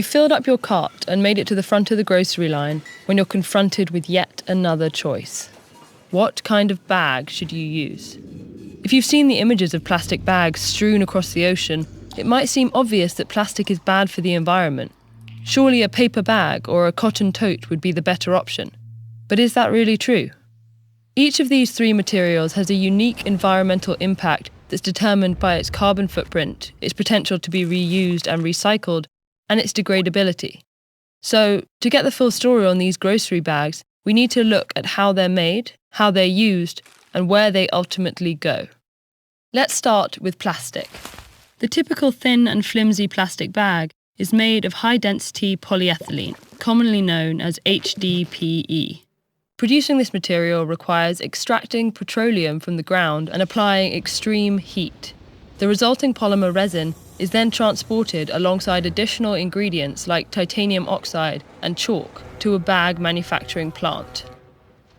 You filled up your cart and made it to the front of the grocery line when you're confronted with yet another choice. What kind of bag should you use? If you've seen the images of plastic bags strewn across the ocean, it might seem obvious that plastic is bad for the environment. Surely a paper bag or a cotton tote would be the better option. But is that really true? Each of these three materials has a unique environmental impact that's determined by its carbon footprint, its potential to be reused and recycled, and its degradability. So, to get the full story on these grocery bags, we need to look at how they're made, how they're used, and where they ultimately go. Let's start with plastic. The typical thin and flimsy plastic bag is made of high-density polyethylene, commonly known as HDPE. Producing this material requires extracting petroleum from the ground and applying extreme heat. The resulting polymer resin is then transported alongside additional ingredients like titanium oxide and chalk to a bag manufacturing plant.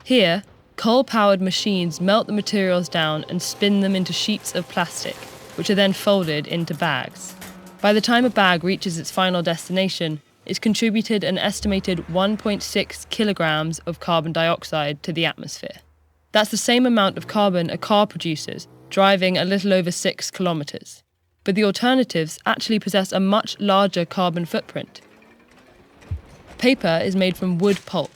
Here, coal-powered machines melt the materials down and spin them into sheets of plastic, which are then folded into bags. By the time a bag reaches its final destination, it's contributed an estimated 1.6 kilograms of carbon dioxide to the atmosphere. That's the same amount of carbon a car produces, driving a little over 6 kilometers. But the alternatives actually possess a much larger carbon footprint. Paper is made from wood pulp,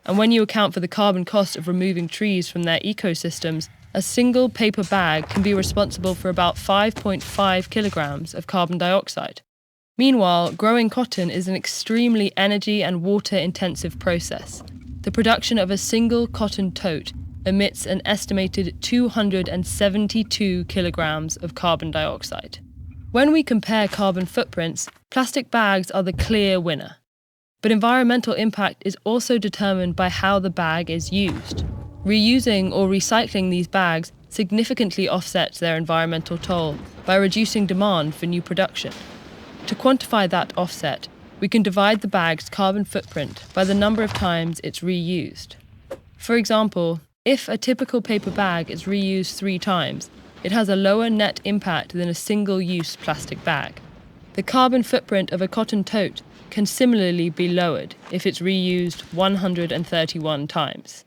and when you account for the carbon cost of removing trees from their ecosystems, a single paper bag can be responsible for about 5.5 kilograms of carbon dioxide. Meanwhile, growing cotton is an extremely energy and water-intensive process. The production of a single cotton tote emits an estimated 272 kilograms of carbon dioxide. When we compare carbon footprints, plastic bags are the clear winner. But environmental impact is also determined by how the bag is used. Reusing or recycling these bags significantly offsets their environmental toll by reducing demand for new production. To quantify that offset, we can divide the bag's carbon footprint by the number of times it's reused. For example, if a typical paper bag is reused 3 times, it has a lower net impact than a single-use plastic bag. The carbon footprint of a cotton tote can similarly be lowered if it's reused 131 times.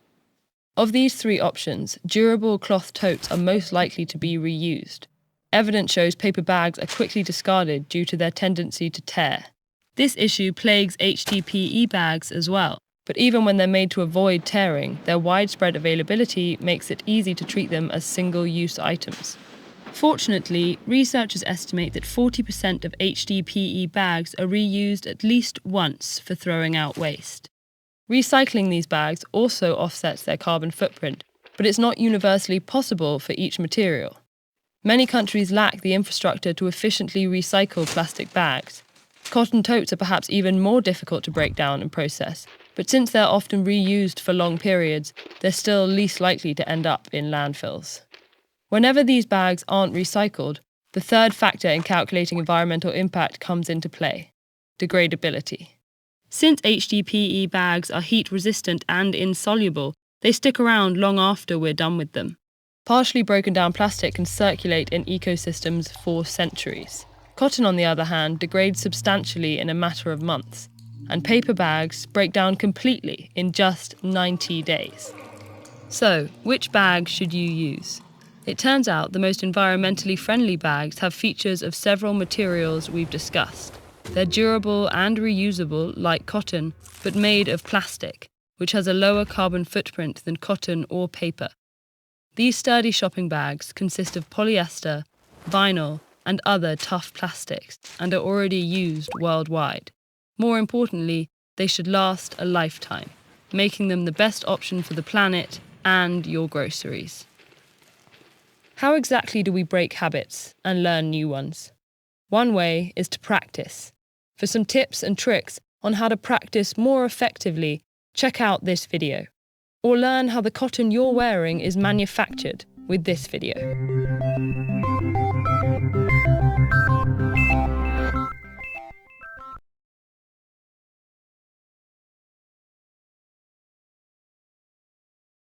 Of these 3 options, durable cloth totes are most likely to be reused. Evidence shows paper bags are quickly discarded due to their tendency to tear. This issue plagues HDPE bags as well, but even when they're made to avoid tearing, their widespread availability makes it easy to treat them as single-use items. Fortunately, researchers estimate that 40% of HDPE bags are reused at least once for throwing out waste. Recycling these bags also offsets their carbon footprint, but it's not universally possible for each material. Many countries lack the infrastructure to efficiently recycle plastic bags. Cotton totes are perhaps even more difficult to break down and process, but since they're often reused for long periods, they're still least likely to end up in landfills. Whenever these bags aren't recycled, the third factor in calculating environmental impact comes into play: degradability. Since HDPE bags are heat-resistant and insoluble, they stick around long after we're done with them. Partially broken down plastic can circulate in ecosystems for centuries. Cotton, on the other hand, degrades substantially in a matter of months, and paper bags break down completely in just 90 days. So, which bag should you use? It turns out the most environmentally friendly bags have features of several materials we've discussed. They're durable and reusable, like cotton, but made of plastic, which has a lower carbon footprint than cotton or paper. These sturdy shopping bags consist of polyester, vinyl, and other tough plastics, and are already used worldwide. More importantly, they should last a lifetime, making them the best option for the planet and your groceries. How exactly do we break habits and learn new ones? One way is to practice. For some tips and tricks on how to practice more effectively, check out this video. Or learn how the cotton you're wearing is manufactured with this video.